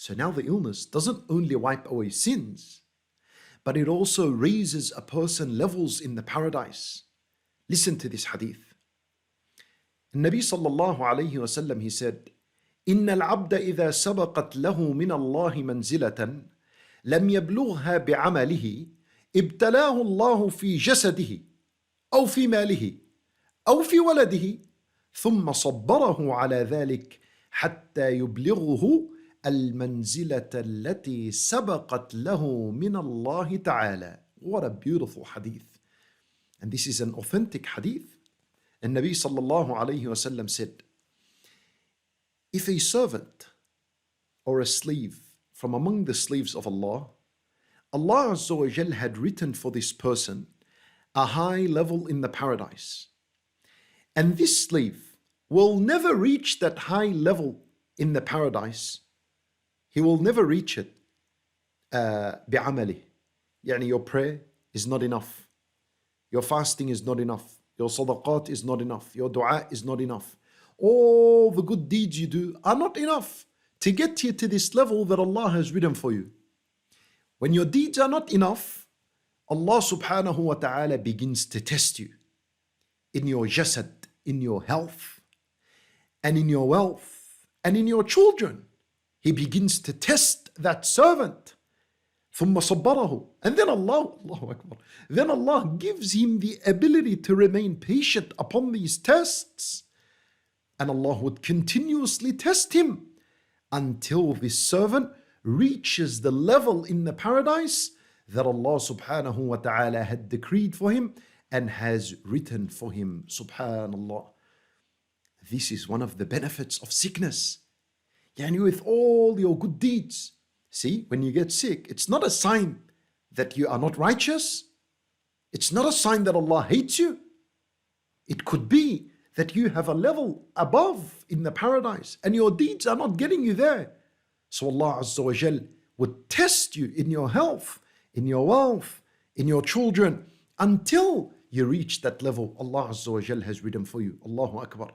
So now the illness doesn't only wipe away sins, but it also raises a person levels in the paradise. Listen to this hadith. النبي صلى الله عليه وسلم, he said, إن العبد إذا سبقت له من الله منزلة لم يبلغها بعمله ابتلاه الله في جسده أو في ماله أو في ولده ثم صبره على ذلك حتى يبلغه المنزلة التي سبقت له من الله تعالى. What a beautiful hadith. And this is an authentic hadith. And Nabi sallallahu alayhi wa sallam said, if a servant or a slave from among the slaves of Allah, Allah Azza wa Jal had written for this person a high level in the paradise, and this slave will never reach that high level in the paradise, he will never reach it بعمله. يعني your prayer is not enough, your fasting is not enough, your sadaqat is not enough, your dua is not enough. All the good deeds you do are not enough to get you to this level that Allah has written for you. When your deeds are not enough, Allah subhanahu wa ta'ala begins to test you in your jasad, in your health, and in your wealth, and in your children. He begins to test that servant. ثم صبره. And then Allahu Akbar, then Allah gives him the ability to remain patient upon these tests. And Allah would continuously test him until this servant reaches the level in the paradise that Allah subhanahu wa ta'ala had decreed for him and has written for him. Subhanallah. This is one of the benefits of sickness. Yani with all your good deeds. See, when you get sick, it's not a sign that you are not righteous. It's not a sign that Allah hates you. It could be that you have a level above in the paradise and your deeds are not getting you there. So Allah Azza wa Jal would test you in your health, in your wealth, in your children, until you reach that level Allah Azza wa Jal has written for you. Allahu Akbar.